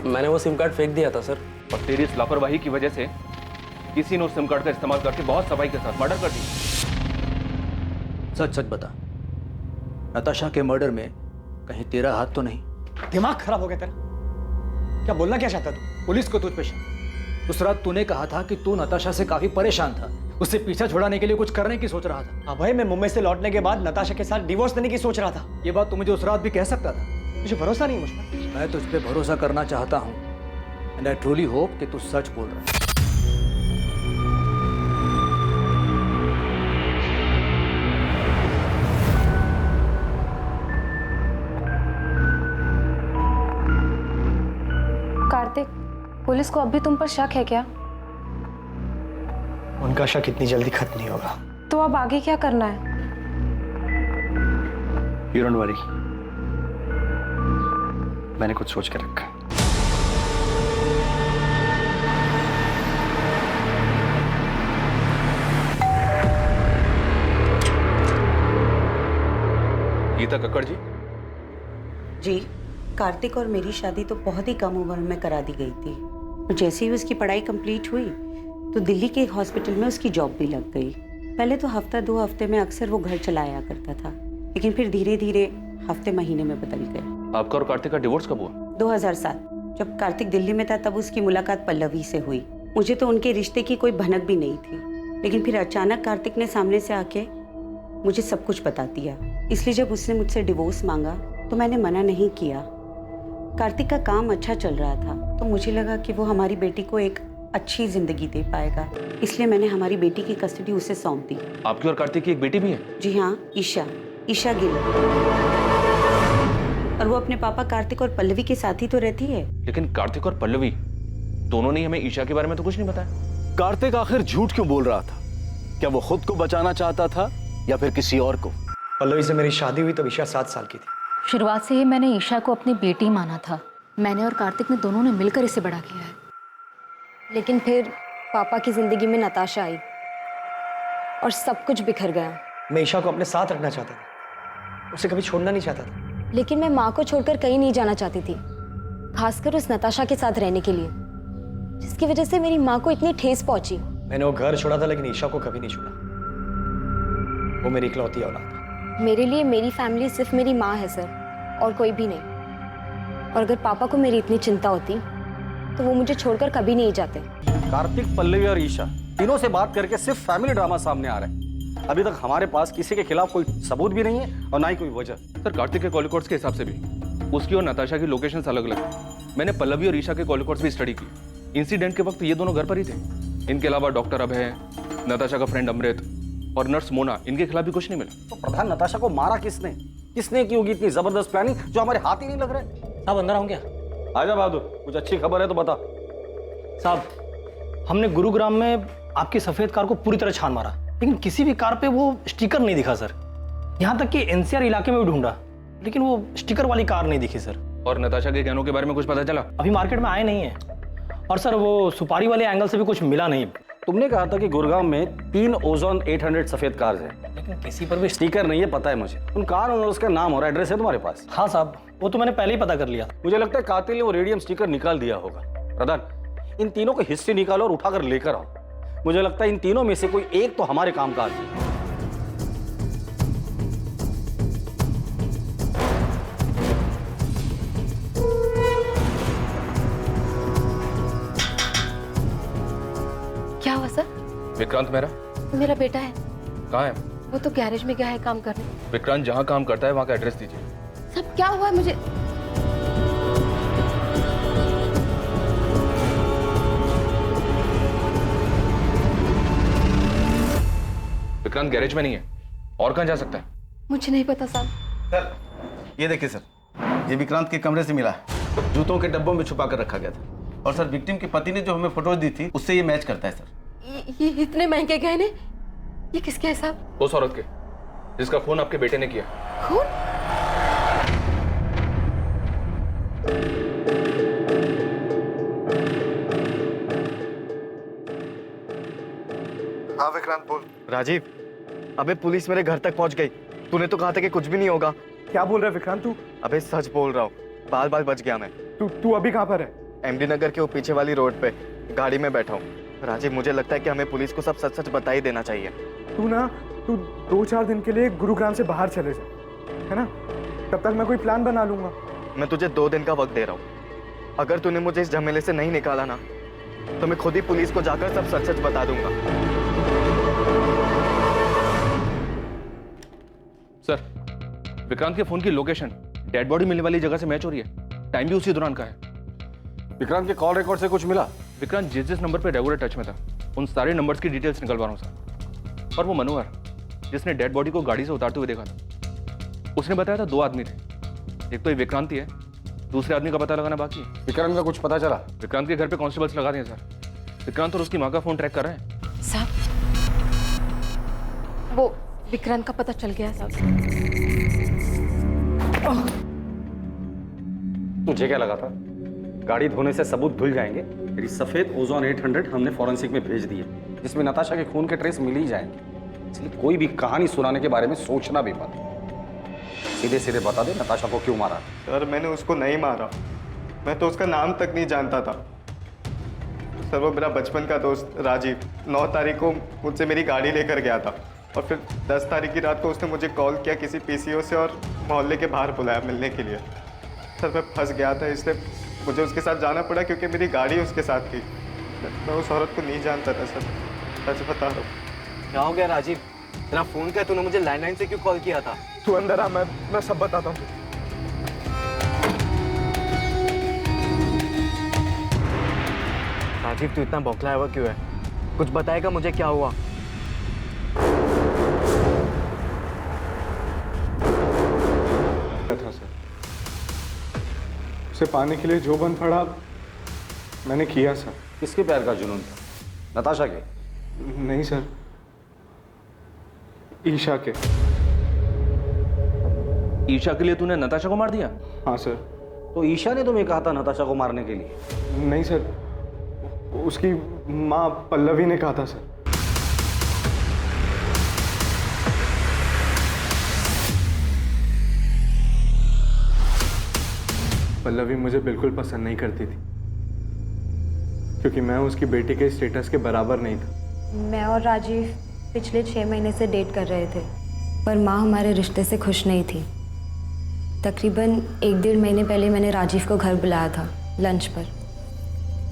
मैंने वो सिम कार्ड फेंक दिया था सर। और तेरी इस लापरवाही की वजह से किसी ने उस सिम कार्ड का इस्तेमाल करके बहुत सफाई के साथ मर्डर कर दी। सच सच बता, नताशा के मर्डर में कहीं तेरा हाथ तो नहीं? दिमाग खराब हो गया तेरा? क्या बोलना क्या चाहता तू? पुलिस को तुझ पे शक। उस रात तूने कहा था कि तू नताशा से काफी परेशान था, उससे पीछा छुड़ाने के लिए कुछ करने की सोच रहा था। अभय, मैं मुंबई से लौटने के बाद नताशा के साथ डिवोर्स देने की सोच रहा था। ये बात तू मुझे उस रात भी कह सकता था। मुझे भरोसा नहीं मुझ पर। मैं तुझ पे भरोसा करना चाहता हूँ, एंड आई ट्रूली होप कि तू सच बोल रहा है। कार्तिक, पुलिस को अब भी तुम पर शक है क्या? उनका शक इतनी जल्दी खत्म नहीं होगा। तो अब आगे क्या करना है? You don't worry, मैंने कुछ सोच कर रखा। गीता कक्कड़ जी। जी, कार्तिक और मेरी शादी तो बहुत ही कम उम्र में करा दी गई थी, और जैसे ही उसकी पढ़ाई कंप्लीट हुई तो दिल्ली के एक हॉस्पिटल में उसकी जॉब भी लग गई। पहले तो हफ्ता 2 हफ्ते में अक्सर वो घर चला आया करता था, लेकिन फिर धीरे धीरे हफ्ते महीने में बदल गए। आपका और कार्तिक का डिवोर्स कब हुआ? 2007, जब कार्तिक दिल्ली में था तब उसकी मुलाकात पल्लवी से हुई। मुझे तो उनके रिश्ते की कोई भनक भी नहीं थी, लेकिन फिर अचानक कार्तिक ने सामने से आके मुझे सब कुछ बता दिया। इसलिए जब उसने मुझसे डिवोर्स मांगा तो मैंने मना नहीं किया। कार्तिक का काम अच्छा चल रहा था, तो मुझे लगा कि वो हमारी बेटी को एक अच्छी जिंदगी दे पाएगा, इसलिए मैंने हमारी बेटी की कस्टडी उसे सौंप दी। आपकी और कार्तिक की एक बेटी भी है? जी हाँ, ईशा गिल, और वो अपने पापा कार्तिक और पल्लवी के साथ ही तो रहती है। लेकिन कार्तिक और पल्लवी दोनों ने हमें ईशा के बारे में तो कुछ नहीं बताया। कार्तिक आखिर झूठ क्यों बोल रहा था? क्या वो खुद को बचाना चाहता था या फिर किसी और को? पल्लवी से मेरी शादी हुई तब ईशा 7 साल की थी। शुरुआत से ही मैंने ईशा को अपनी बेटी माना था। मैंने और कार्तिक ने दोनों ने मिलकर इसे बड़ा किया है। लेकिन फिर पापा की जिंदगी में नताशा आई और सब कुछ बिखर गया। मैं ईशा को अपने साथ रखना चाहता था, उसे कभी छोड़ना नहीं चाहता था। लेकिन मैं माँ को छोड़कर कहीं नहीं जाना चाहती थी, खासकर उस नताशा के साथ रहने के लिए, जिसकी वजह से मेरी माँ को इतनी ठेस पहुंची। मैंने वो घर छोड़ा था, लेकिन ईशा को कभी नहीं छोड़ा। वो मेरी इकलौती औलाद है। मेरे लिए मेरी फैमिली सिर्फ मेरी माँ है सर, और कोई भी नहीं। और अगर पापा को मेरी इतनी चिंता होती तो वो मुझे छोड़कर कभी नहीं जाते। कार्तिक, पल्लवी और ईशा तीनों से बात करके सिर्फ फैमिली ड्रामा सामने आ रहा है। अभी तक हमारे पास किसी के खिलाफ कोई सबूत भी नहीं है और ना ही कोई वजह। सर कार्तिक के कॉल रिकॉर्ड्स के हिसाब से भी उसकी और नताशा की लोकेशंस अलग अलग है। मैंने पल्लवी और ईशा के कॉल रिकॉर्ड्स भी स्टडी की। इंसिडेंट के वक्त ये दोनों घर पर ही थे। इनके अलावा डॉक्टर अभय, नताशा का फ्रेंड अमृत और नर्स मोना, इनके खिलाफ भी कुछ नहीं मिला। तो प्रधान नताशा को मारा किसने? किसने की होगी इतनी जबरदस्त प्लानिंग जो हमारे हाथ ही नहीं लग रहे? साहब अंदर आऊं क्या? आजा बहादुर, कुछ अच्छी खबर है तो बता। साहब हमने गुरुग्राम में आपकी सफेद कार को पूरी तरह छान मारा, लेकिन किसी भी कार पे वो स्टिकर नहीं दिखा सर। यहाँ तक कि एनसीआर इलाके में भी ढूंढा, लेकिन वो स्टिकर वाली कार नहीं दिखी सर। और नताशा के गहनों के बारे में कुछ पता चला? अभी मार्केट में आए नहीं है। और सर वो सुपारी वाले एंगल से भी कुछ मिला नहीं। तुमने कहा था कि गुरुग्राम में 3 ओजोन 800 सफेद कार्स हैं, लेकिन किसी पर भी स्टिकर नहीं है, पता है मुझे। उन कार ओनर्स का नाम और एड्रेस है तुम्हारे पास? हाँ साहब, वो तो मैंने पहले ही पता कर लिया। मुझे लगता है कातिल ने वो रेडियम स्टिकर निकाल दिया होगा। प्रधान, इन तीनों की हिस्ट्री निकालो और उठाकर लेकर आओ। मुझे लगता है इन तीनों में से कोई एक तो हमारे काम का आदमी है। क्या हुआ सर? विक्रांत मेरा बेटा है। कहाँ है? वो तो गैरेज में गया है काम करने। विक्रांत जहाँ काम करता है वहाँ का एड्रेस दीजिए। सब क्या हुआ है मुझे? विक्रांत गैरेज में नहीं है, और कहाँ जा सकता है? मुझे नहीं पता साहब। सर ये देखिए सर, ये विक्रांत के कमरे से मिला है। जूतों के डब्बों में छुपा कर रखा गया था। और सर विक्टिम के पति ने जो हमें फोटोज दी थी उससे ये मैच करता है सर। ये इतने महंगे गहने, ये किसके है साहब? उस औरत के जिसका खून आपके बेटे ने किया। खून? हाँ विक्रांत बोल। राजीव, अबे पुलिस मेरे घर तक पहुंच गई। तूने तो कहा था कि कुछ भी नहीं होगा। क्या बोल रहा है विक्रांत तू? अबे सच बोल रहा हूँ, बाल बाल बच गया मैं। तू अभी कहाँ पर है? एमडी नगर के वो पीछे वाली रोड पे गाड़ी में बैठा हूँ। राजीव, मुझे लगता है कि हमें पुलिस को सब सच सच बता ही देना चाहिए। तू 2-4 दिन के लिए गुरुग्राम से बाहर चले जा, है ना? तब तक मैं कोई प्लान बना लूंगा। मैं तुझे 2 दिन का वक्त दे रहा हूँ। अगर तूने मुझे इस झमेले से नहीं निकाला ना, तो मैं खुद ही पुलिस को जाकर सब सच सच बता दूंगा। सर, विक्रांत के फोन की लोकेशन डेड बॉडी मिलने वाली जगह से मैच हो रही है। टाइम भी उसी दौरान का है। विक्रांत के कॉल रिकॉर्ड से कुछ मिला? विक्रांत जिस नंबर पे रेगुलर टच में था, उन सारे नंबर्स की डिटेल्स निकलवा रहा हूँ सर। और वो मनोहर जिसने डेड बॉडी को गाड़ी से उतारते हुए देखा था, उसने बताया था 2 आदमी थे। एक तो ये विक्रांत ही है, दूसरे आदमी का पता लगाना बाकी है। विक्रांत का कुछ पता चला? विक्रांत के घर पे कांस्टेबल्स लगा दिए सर। विक्रांत और उसकी माँ का फोन ट्रैक कर रहे हैं। साहब, वो विक्रांत का पता चल गया साहब। तुझे क्या लगा था गाड़ी धोने से सबूत धुल जाएंगे? तेरी सफेद ओजोन 800 हमने फॉरेंसिक में भेज दी है, जिसमें नताशा के खून के ट्रेस मिल ही जाएंगे। इसलिए कोई भी कहानी सुनाने के बारे में सोचना भी मत। सीधे सीधे बता दे नताशा को क्यों मारा? सर मैंने उसको नहीं मारा, मैं तो उसका नाम तक नहीं जानता था। सर वो मेरा बचपन का दोस्त राजीव 9 तारीख को मुझसे मेरी गाड़ी लेकर गया था, और फिर 10 तारीख की रात को उसने मुझे कॉल किया किसी पीसीओ से और मोहल्ले के बाहर बुलाया मिलने के लिए। सर मैं फंस गया था, इसलिए मुझे उसके साथ जाना पड़ा क्योंकि मेरी गाड़ी उसके साथ थी। मैं उस औरत को नहीं जानता था सर, सच बता रहा हूँ। क्या हो गया राजीव? तेरा फोन क्या, तूने मुझे लैंडलाइन से क्यों कॉल किया था? तू अंदर आ, मैं सब बताता हूँ। राजीव तू इतना बौखलाया हुआ क्यों है? कुछ बताएगा मुझे क्या हुआ? था सर, उसे पाने के लिए जो बन पड़ा मैंने किया सर। किसके प्यार का जुनून था? नताशा के? नहीं सर, ईशा के। ईशा के लिए तूने नताशा को मार दिया? हाँ सर। तो ईशा ने तुम्हें कहा था नताशा को मारने के लिए? नहीं सर, उसकी माँ पल्लवी ने कहा था सर। पल्लवी मुझे बिल्कुल पसंद नहीं करती थी, क्योंकि मैं उसकी बेटी के स्टेटस के बराबर नहीं था। मैं और राजीव पिछले 6 महीने से डेट कर रहे थे, पर माँ हमारे रिश्ते से खुश नहीं थी। तकरीबन 1-1.5 महीने पहले मैंने राजीव को घर बुलाया था लंच पर,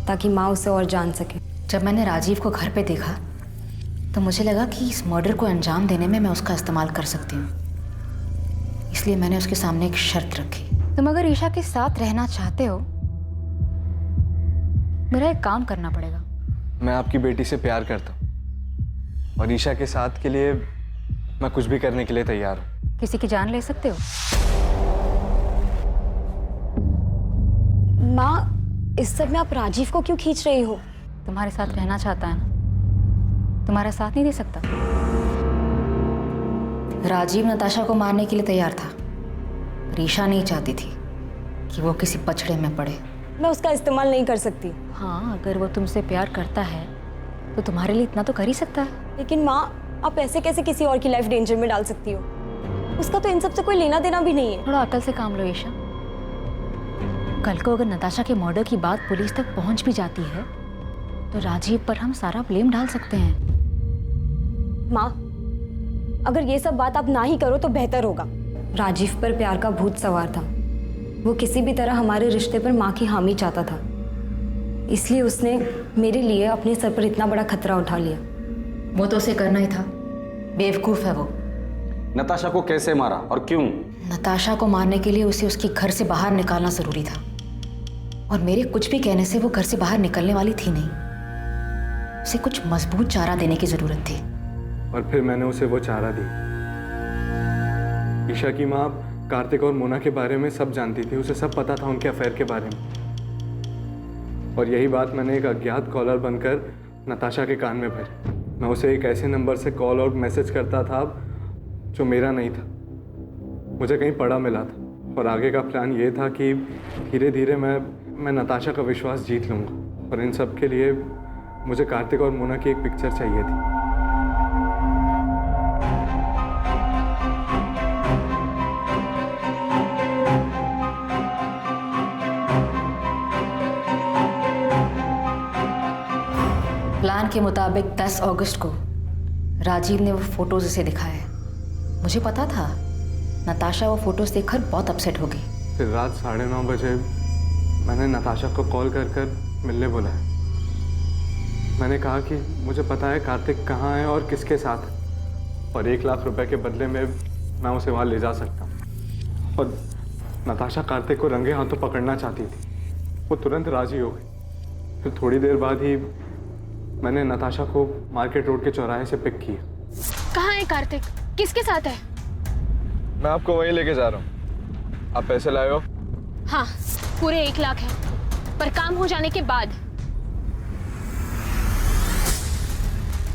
ताकि माँ उसे और जान सके। जब मैंने राजीव को घर पे देखा तो मुझे लगा कि इस मर्डर को अंजाम देने में मैं उसका इस्तेमाल कर सकती हूँ, इसलिए मैंने उसके सामने एक शर्त रखी। तुम अगर ईशा के साथ रहना चाहते हो, मेरा एक काम करना पड़ेगा। मैं आपकी बेटी से प्यार करता हूँ और ईशा के साथ के लिए मैं कुछ भी करने के लिए तैयार हूँ। किसी की जान ले सकते हो? माँ, इस सब में आप राजीव को क्यों खींच रही हो? तुम्हारे साथ रहना चाहता है ना, तुम्हारा साथ नहीं दे सकता। राजीव नताशा को मारने के लिए तैयार था, ईशा नहीं चाहती थी कि वो किसी पछड़े में पड़े। मैं उसका इस्तेमाल नहीं कर सकती। हाँ, अगर वो तुमसे प्यार करता है तो तुम्हारे लिए इतना तो कर ही सकता है। लेकिन माँ, आप ऐसे कैसे किसी और की लाइफ डेंजर में डाल सकती हो? उसका तो इन सब से कोई लेना देना भी नहीं है। थोड़ा अकल से काम लो ईशा। कल को अगर नताशा के मर्डर की बात पुलिस तक पहुंच भी जाती है तो राजीव पर हम सारा ब्लेम डाल सकते हैं। माँ, अगर ये सब बात आप ना ही करो तो बेहतर होगा। राजीव पर प्यार का भूत सवार था। वो किसी भी तरह हमारे रिश्ते पर माँ की हामी चाहता था, इसलिए उसने मेरे लिए अपने सर पर इतना बड़ा खतरा उठा लिया। वो तो उसे करना ही था, बेवकूफ है वो। नताशा को कैसे मारा और क्यों? नताशा को मारने के लिए उसे उसके घर से बाहर निकालना जरूरी था, और मेरे कुछ भी कहने से वो घर से बाहर निकलने वाली थी नहीं। उसे कुछ मजबूत चारा देने की जरूरत थी, और फिर मैंने उसे वो चारा दी। ईशा की माँ कार्तिक और मोना के बारे में सब जानती थी, उसे सब पता था उनके अफेयर के बारे में, और यही बात मैंने एक अज्ञात कॉलर बनकर नताशा के कान में भरी। मैं उसे एक ऐसे नंबर से कॉल और मैसेज करता था जो मेरा नहीं था, मुझे कहीं पड़ा मिला था, और आगे का प्लान ये था कि धीरे धीरे मैं नताशा का विश्वास जीत लूँगा, और इन सब के लिए मुझे कार्तिक और मोना की एक पिक्चर चाहिए थी। प्लान के मुताबिक 10 अगस्त को राजीव ने वो फोटोज उसे दिखाए। मुझे पता था नताशा वो फोटोज देखकर बहुत अपसेट होगी। फिर रात 9:30 बजे मैंने नताशा को कॉल कर मिलने बुलाया। मैंने कहा कि मुझे पता है कार्तिक कहाँ है और किसके साथ है, और 1 लाख रुपए के बदले में मैं उसे वहाँ ले जा सकता हूँ। और नताशा कार्तिक को रंगे हाथों पकड़ना चाहती थी। वो तुरंत राजी हो गई। फिर थोड़ी देर बाद ही मैंने नताशा को मार्केट रोड के चौराहे से पिक किया। कहाँ है कार्तिक? किसके साथ है? मैं आपको वहीं लेके जा रहा हूँ। आप पैसे लाए हो? हाँ, पूरे 1 लाख है, पर काम हो जाने के बाद।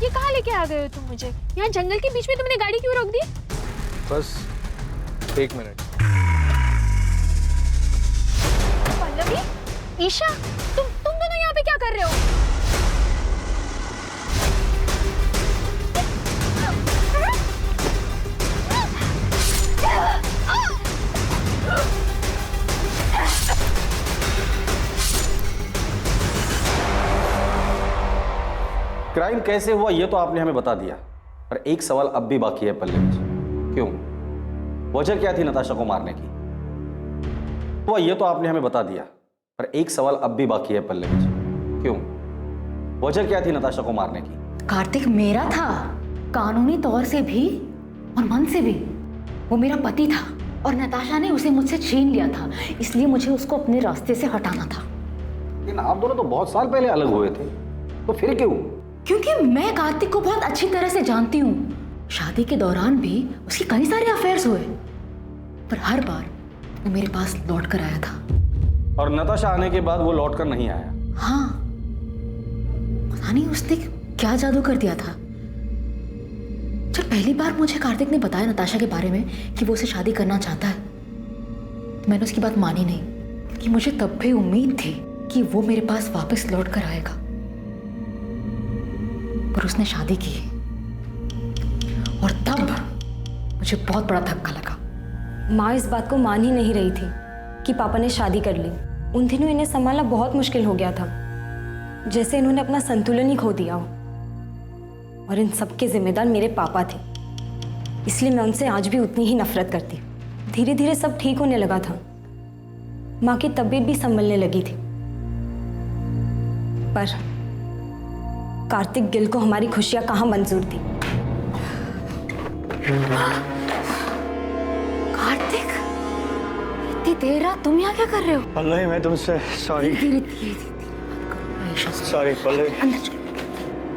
ये कहाँ लेके आ गए हो तुम मुझे? यहाँ जंगल के बीच में तुमने गाड़ी क्यों रोक दी? बस 1 मिनट। पल्लवी, ईशा, तुम दोनों यहाँ पे क्या कर रहे हो? क्राइम कैसे हुआ ये तो आपने हमें बता दिया, पर एक सवाल अब भी बाकी है पल्लवी जी। क्यों? वजह क्या थी नताशा को मारने की? हुआ ये तो आपने हमें बता दिया, पर एक सवाल अब भी बाकी है पल्लवी जी। क्यों? वजह क्या थी नताशा को मारने की? कार्तिक मेरा था, कानूनी तौर से भी और मन से भी। वो मेरा पति था और नताशा ने उसे मुझसे छीन लिया था, इसलिए मुझे उसको अपने रास्ते से हटाना था। लेकिन आप दोनों तो बहुत साल पहले अलग हुए थे, तो फिर क्यों? क्योंकि मैं कार्तिक को बहुत अच्छी तरह से जानती हूँ। शादी के दौरान भी उसके कई सारे अफेयर्स हुए, पर हर बार वो मेरे पास लौट कर आया था। और नताशा आने के बाद वो लौट कर नहीं आया? हाँ, पता नहीं उसने क्या जादू कर दिया था। जब पहली बार मुझे कार्तिक ने बताया नताशा के बारे में कि वो उसे शादी करना चाहता है, तो मैंने उसकी बात मानी नहीं, क्योंकि मुझे तब भी उम्मीद थी कि वो मेरे पास वापस लौट कर आएगा। पर उसने शादी की, और तब मुझे बहुत बड़ा धक्का लगा। माँ इस बात को मान ही नहीं रही थी कि पापा ने शादी कर ली। उन दिनों इन्हें संभालना बहुत मुश्किल हो गया था, जैसे इन्होंने अपना संतुलन ही खो दिया हो। और इन सब के जिम्मेदार मेरे पापा थे, इसलिए मैं उनसे आज भी उतनी ही नफरत करती। धीरे धीरे सब ठीक होने लगा था, माँ की तबीयत भी संभलने लगी थी, पर कार्तिक गिल को हमारी खुशियां कहाँ मंजूर थी। कार्तिक, इतनी देर रात तुम यहाँ क्या कर रहे हो? पल्लवी मैं तुमसे सॉरी। सॉरी पल्लवी।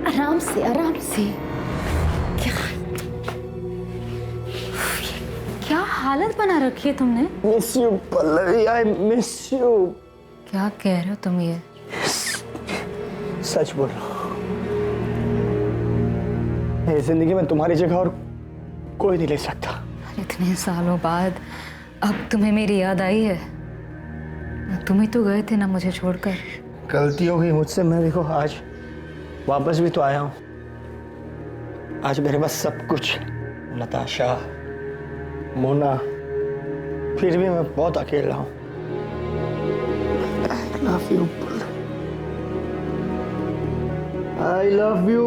आराम से आराम से। क्या हालत बना रखी है तुमने? Miss you Pallavi, I miss you. क्या कह रहे हो तुम ये? सच बोल रहा हूँ। मेरी जिंदगी में तुम्हारी जगह और कोई नहीं ले सकता। इतने सालों बाद अब तुम्हें मेरी याद आई है? तुम ही तो गए थे ना मुझे छोड़कर। गलती हो गई मुझसे। मैं देखो आज वापस भी तो आया हूँ। आज मेरे पास सब कुछ, नताशा, मोना, फिर भी मैं बहुत अकेला हूँ। I love you.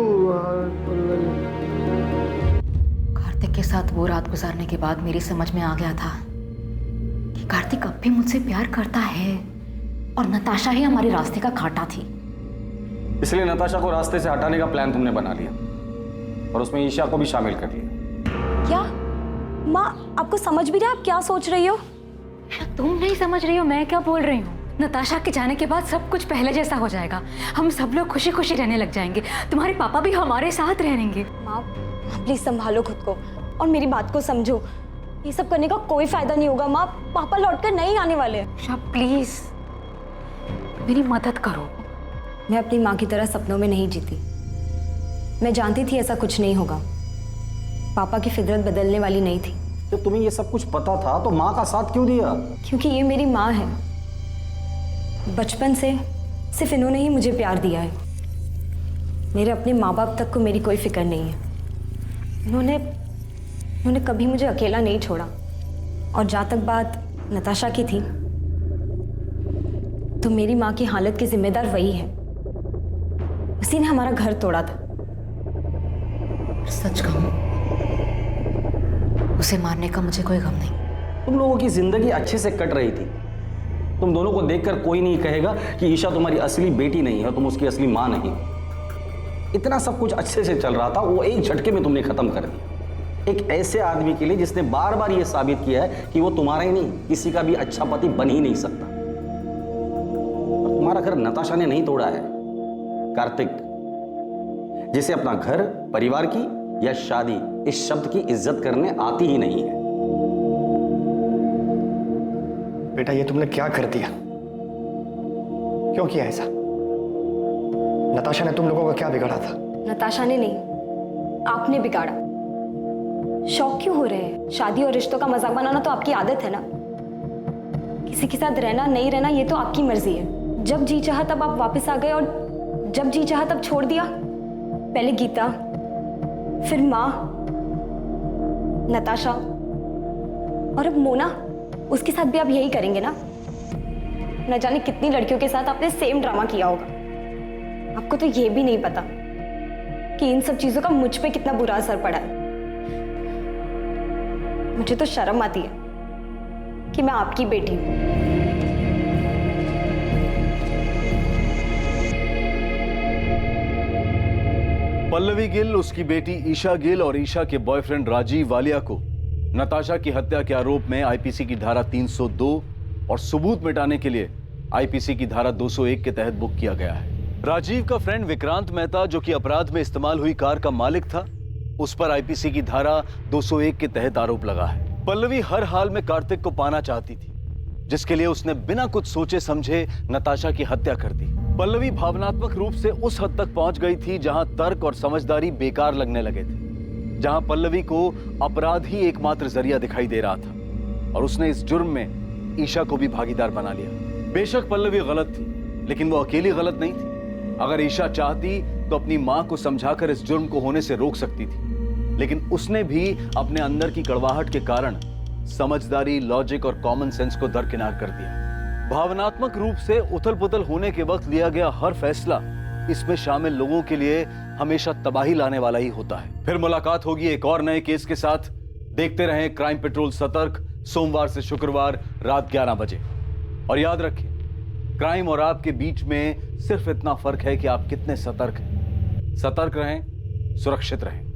कार्तिक के साथ वो रात गुजारने के बाद मेरी समझ में आ गया था कि कार्तिक अब भी मुझसे प्यार करता है और नताशा ही हमारे रास्ते का कांटा थी। इसलिए नताशा को रास्ते से हटाने का प्लान तुमने बना लिया और उसमें ईशा को भी शामिल कर लिया। क्या माँ, आपको समझ भी नहीं आप क्या सोच रही हो? तुम नहीं समझ रही हो मैं क्या बोल रही हूँ। नताशा के जाने के बाद सब कुछ पहले जैसा हो जाएगा। हम सब लोग खुशी खुशी रहने लग जाएंगे। तुम्हारे पापा भी हमारे साथ रहेंगे। माँ प्लीज संभालो खुद को और मेरी बात को समझो। ये सब करने का कोई फायदा नहीं होगा माँ। पापा लौटकर नहीं आने वाले। प्लीज मेरी मदद करो। मैं अपनी माँ की तरह सपनों में नहीं जीती। मैं जानती थी ऐसा कुछ नहीं होगा। पापा की फितरत बदलने वाली नहीं थी। जब तुम्हें ये सब कुछ पता था तो माँ का साथ क्यों दिया? क्योंकि ये मेरी माँ है। बचपन से सिर्फ इन्होंने ही मुझे प्यार दिया है। मेरे अपने माँ बाप तक को मेरी कोई फिक्र नहीं है। इन्होंने कभी मुझे अकेला नहीं छोड़ा। और जहाँ तक बात नताशा की थी तो मेरी माँ की हालत की जिम्मेदार वही है। उसी ने हमारा घर तोड़ा था। सच कहूं, उसे मारने का मुझे कोई गम नहीं। तुम लोगों की जिंदगी अच्छे से कट रही थी। तुम दोनों को देखकर कोई नहीं कहेगा कि ईशा तुम्हारी असली बेटी नहीं है, तुम उसकी असली माँ नहीं। इतना सब कुछ अच्छे से चल रहा था, वो एक झटके में तुमने खत्म कर दिया। एक ऐसे आदमी के लिए जिसने बार बार ये साबित किया है कि वो तुम्हारा ही नहीं किसी का भी अच्छा पति बन ही नहीं सकता। और तुम्हारा घर नताशा ने नहीं तोड़ा है, कार्तिक, जिसे अपना घर, परिवार की या शादी इस शब्द की इज्जत करने आती ही नहीं है। बेटा ये तुमने क्या कर दिया? क्यों किया ऐसा? नताशा ने तुम लोगों का क्या बिगाड़ा था? नताशा ने नहीं, आपने बिगाड़ा। शौक क्यों हो रहे हैं? शादी और रिश्तों का मजाक बनाना तो आपकी आदत है ना। किसी के साथ रहना नहीं रहना ये तो आपकी मर्जी है। जब जी चाहा तब आप वापस आ गए और जब जी चाहा तब छोड़ दिया। पहले गीता, फिर माँ, नताशा और अब मोना। उसके साथ भी आप यही करेंगे ना? न जाने कितनी लड़कियों के साथ आपने सेम ड्रामा किया होगा। आपको तो ये भी नहीं पता कि इन सब चीजों का मुझ पे कितना बुरा असर पड़ा है। मुझे तो शर्म आती है कि मैं आपकी बेटी हूं। पल्लवी गिल, उसकी बेटी ईशा गिल और ईशा के बॉयफ्रेंड राजीव वालिया को नताशा की हत्या के आरोप में आईपीसी की धारा 302 और सबूत मिटाने के लिए आईपीसी की धारा 201 के तहत बुक किया गया है। राजीव का फ्रेंड विक्रांत मेहता, जो कि अपराध में इस्तेमाल हुई कार का मालिक था, उस पर आईपीसी की धारा 201 के तहत आरोप लगा है। पल्लवी हर हाल में कार्तिक को पाना चाहती थी, जिसके लिए उसने बिना कुछ सोचे समझे नताशा की हत्या कर दी। पल्लवी भावनात्मक रूप से उस हद तक पहुंच गई थी जहां तर्क और समझदारी बेकार लगने लगे थे, जहां पल्लवी को अपराध ही एकमात्र जरिया दिखाई दे रहा था और उसने इस जुर्म में ईशा को भी भागीदार बना लिया। बेशक पल्लवी गलत थी, लेकिन वो अकेली गलत नहीं थी। अगर ईशा चाहती तो अपनी मां को समझाकर इस जुर्म को होने से रोक सकती थी, लेकिन उसने भी अपने अंदर की कड़वाहट के कारण समझदारी, लॉजिक और कॉमन सेंस को दरकिनार कर दिया। भावनात्मक रूप से उथल पुथल होने के वक्त लिया गया हर फैसला इसमें शामिल लोगों के लिए हमेशा तबाही लाने वाला ही होता है। फिर मुलाकात होगी एक और नए केस के साथ। देखते रहें क्राइम पेट्रोल सतर्क, सोमवार से शुक्रवार रात 11 बजे। और याद रखें, क्राइम और आपके बीच में सिर्फ इतना फर्क है कि आप कितने सतर्क हैं। सतर्क रहें, सुरक्षित रहें।